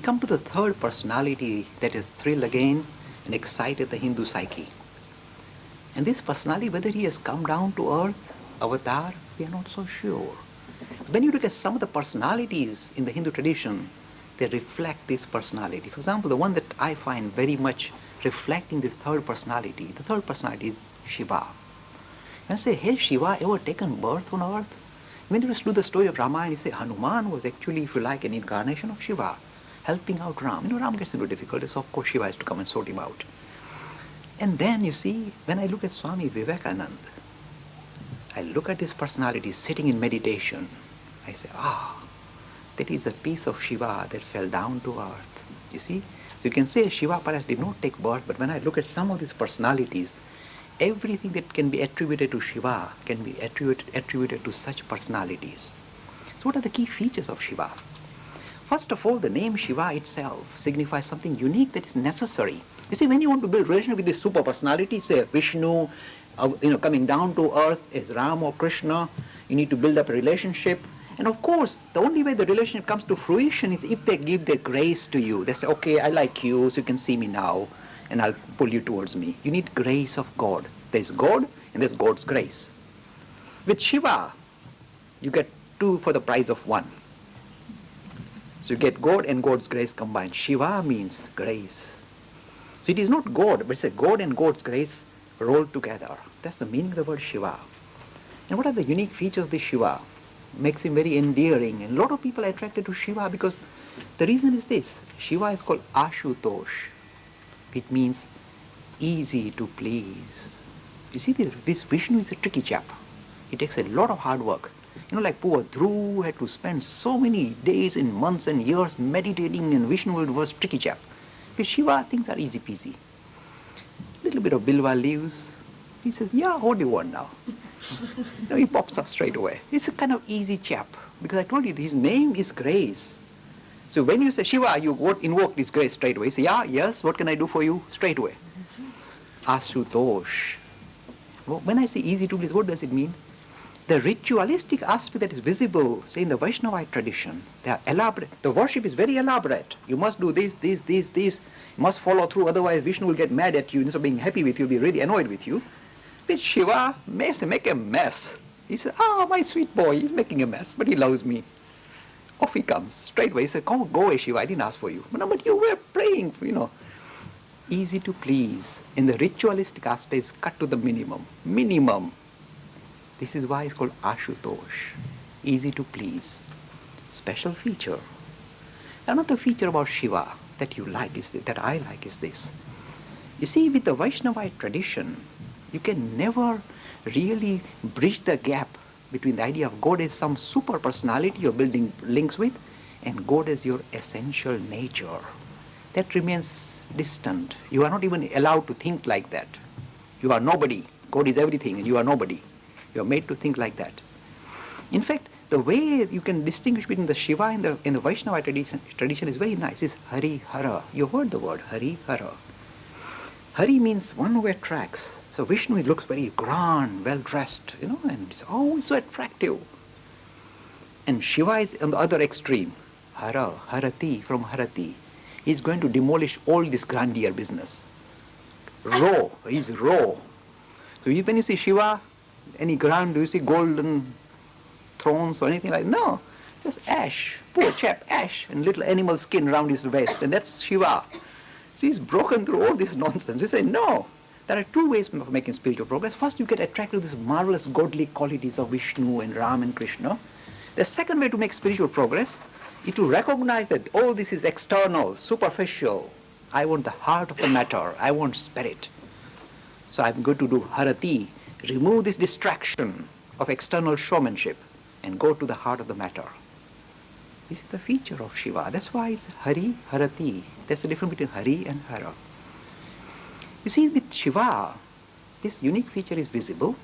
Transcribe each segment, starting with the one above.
come to the third personality that has thrilled again and excited the Hindu psyche. And this personality, whether he has come down to earth, avatar, we are not so sure. When you look at some of the personalities in the Hindu tradition, they reflect this personality. For example, the one that I find very much reflecting this third personality, the third personality is Shiva. And I say, has Shiva ever taken birth on earth? When you do the story of Ramayana, you say Hanuman was actually, if you like, an incarnation of Shiva, helping out Ram. Ram gets into difficulties, so of course Shiva has to come and sort him out. And then you see, when I look at Swami Vivekananda, I look at this personality sitting in meditation, I say, that is a piece of Shiva that fell down to earth. You see? So you can say Shiva perhaps did not take birth, but when I look at some of these personalities, everything that can be attributed to Shiva can be attributed to such personalities. So what are the key features of Shiva? First of all, the name Shiva itself signifies something unique that is necessary. You see, when you want to build relationship with this super personality, say Vishnu, coming down to earth as Ram or Krishna, you need to build up a relationship. And of course, the only way the relationship comes to fruition is if they give their grace to you. They say, okay, I like you, so you can see me now, and I'll pull you towards me. You need grace of God. There's God, and there's God's grace. With Shiva, you get two for the price of one. So you get God and God's grace combined. Shiva means grace. So it is not God, but it's a God and God's grace rolled together. That's the meaning of the word Shiva. And what are the unique features of this Shiva? Makes him very endearing, and a lot of people are attracted to Shiva because the reason is this: Shiva is called Ashutosh, which means easy to please. You see, this Vishnu is a tricky chap. He takes a lot of hard work. Like poor Dhruv had to spend so many days and months and years meditating, and Vishnu was a tricky chap. With Shiva, things are easy peasy. Little bit of bilva leaves. He says, yeah, what do you want now? He pops up straight away. He's a kind of easy chap, because I told you his name is grace. So when you say Shiva, you invoke this grace straight away. You say, yeah, yes, what can I do for you? Straight away. Ashutosh. Well, when I say easy to please, what does it mean? The ritualistic aspect that is visible, say in the Vaishnavite tradition, they are elaborate. The worship is very elaborate. You must do this. You must follow through, otherwise Vishnu will get mad at you. Instead of being happy with you, he'll be really annoyed with you. But Shiva makes a mess. He says, my sweet boy, he's making a mess, but he loves me. Off he comes, straight away. He says, go away, Shiva, I didn't ask for you. But you were praying, Easy to please. And the ritualistic aspect is cut to the minimum. Minimum. This is why it's called Ashutosh. Easy to please. Special feature. Another feature about Shiva that you like is this, that I like is this. You see, with the Vaishnavite tradition, you can never really bridge the gap between the idea of God as some super personality you're building links with and God as your essential nature. That remains distant. You are not even allowed to think like that. You are nobody. God is everything and you are nobody. You are made to think like that. In fact, the way you can distinguish between the Shiva and the Vaishnava tradition is very nice. It's Hari, Hara. You heard the word Hari, Hara. Hari means one who attracts. So Vishnu looks very grand, well dressed, and it's always so attractive. And Shiva is on the other extreme. Hara, Harati, from Harati. He's going to demolish all this grandeur business. Raw, he's raw. So when you see Shiva, any grand, do you see golden thrones or anything like that? No, just ash, poor chap, ash, and little animal skin around his waist, and that's Shiva. So he's broken through all this nonsense. He said, no. There are two ways of making spiritual progress. First, you get attracted to these marvelous godly qualities of Vishnu and Ram and Krishna. The second way to make spiritual progress is to recognize that all this is external, superficial. I want the heart of the matter. I want spirit. So I'm going to do Harati, remove this distraction of external showmanship and go to the heart of the matter. This is the feature of Shiva. That's why it's Hari, Harati. That's the difference between Hari and Hara. You see, with Shiva, this unique feature is visible.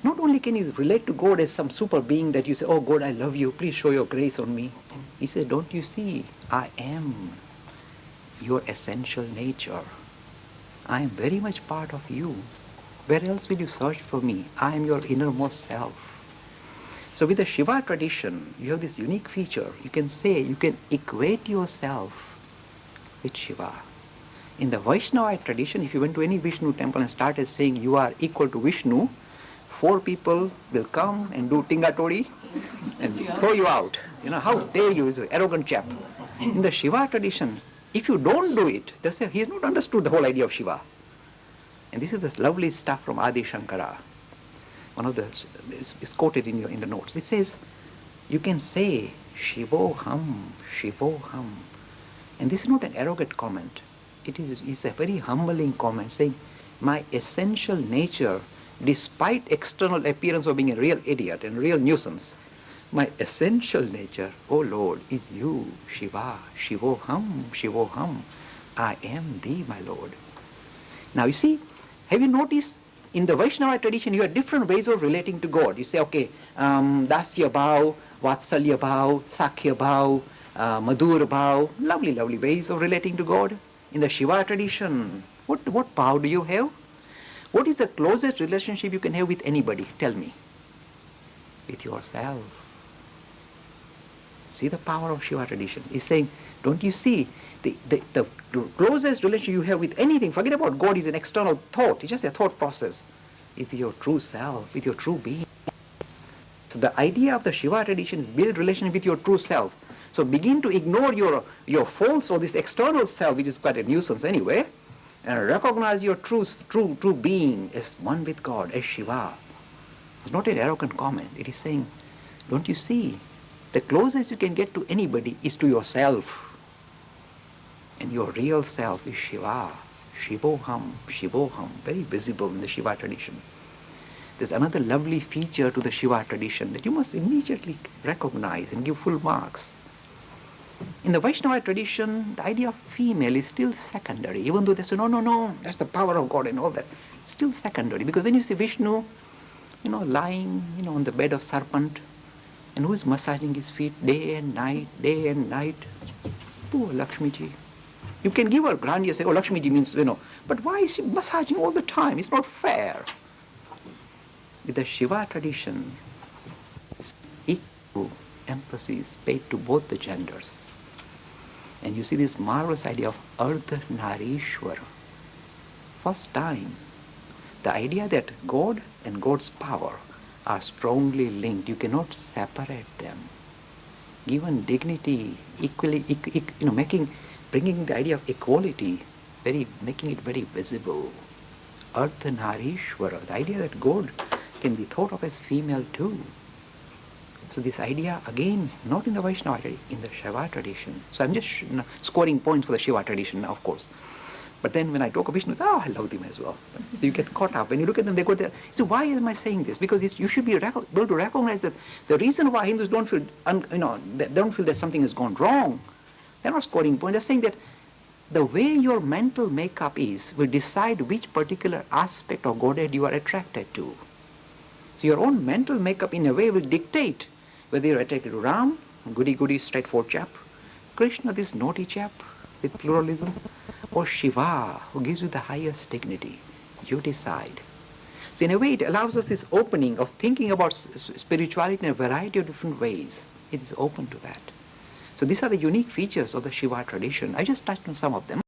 Not only can you relate to God as some super being that you say, oh God, I love you, please show your grace on me. He says, don't you see, I am your essential nature. I am very much part of you. Where else will you search for me? I am your innermost self. So with the Shiva tradition, you have this unique feature. You can say, you can equate yourself with Shiva. In the Vaishnavite tradition, if you went to any Vishnu temple and started saying you are equal to Vishnu, 4 people will come and do tingatori and throw you out. How dare you, is an arrogant chap. In the Shiva tradition, if you don't do it, they say he has not understood the whole idea of Shiva. And this is the lovely stuff from Adi Shankara. One of the is quoted in the notes. It says, you can say Shivoham, Shivoham. And this is not an arrogant comment. It's a very humbling comment saying, my essential nature, despite external appearance of being a real idiot and real nuisance, my essential nature, oh Lord, is you, Shiva, Shivoham, Shivoham. I am thee, my Lord. Now you see, have you noticed in the Vaishnava tradition you have different ways of relating to God. You say, okay, Dasya Bhav, Vatsalya Bhav, Sakhya Bhav, Madhur Bhav, lovely, lovely ways of relating to God. In the Shiva tradition, what bhav do you have? What is the closest relationship you can have with anybody? Tell me. With yourself. See the power of Shiva tradition. He's saying, don't you see, the closest relationship you have with anything, forget about God, is an external thought, it's just a thought process, with your true self, with your true being. So the idea of the Shiva tradition is build relationship with your true self. So begin to ignore your false or this external self, which is quite a nuisance anyway, and recognize your true being as one with God, as Shiva. It's not an arrogant comment. It is saying, don't you see, the closest you can get to anybody is to yourself. And your real self is Shiva. Shivoham, Shivoham, very visible in the Shiva tradition. There's another lovely feature to the Shiva tradition that you must immediately recognize and give full marks. In the Vaishnava tradition, the idea of female is still secondary, even though they say, no, that's the power of God and all that. It's still secondary, because when you see Vishnu, lying, on the bed of serpent, and who's massaging his feet day and night, poor Lakshmiji. You can give her grandeur, say, Lakshmiji means, but why is she massaging all the time? It's not fair. With the Shiva tradition, equal emphasis paid to both the genders. And you see this marvelous idea of Ardhanarishwar. First time, the idea that God and God's power are strongly linked. You cannot separate them. Given dignity, equally, bringing the idea of equality, making it very visible. Ardhanarishwara, the idea that God can be thought of as female too. So this idea, again, not in the Vaishnava tradition, in the Shiva tradition. So I'm just scoring points for the Shiva tradition, of course. But then when I talk of Vishnu, I love them as well. So you get caught up. When you look at them, they go there. So why am I saying this? Because you should be able to recognize that the reason why Hindus don't feel, they don't feel that something has gone wrong. They're not scoring points. They're saying that the way your mental makeup is will decide which particular aspect of Godhead you are attracted to. So your own mental makeup in a way will dictate whether you're attracted to Ram, goody, straightforward chap, Krishna, this naughty chap with pluralism, or Shiva, who gives you the highest dignity. You decide. So in a way, it allows us this opening of thinking about spirituality in a variety of different ways. It is open to that. So these are the unique features of the Shiva tradition. I just touched on some of them.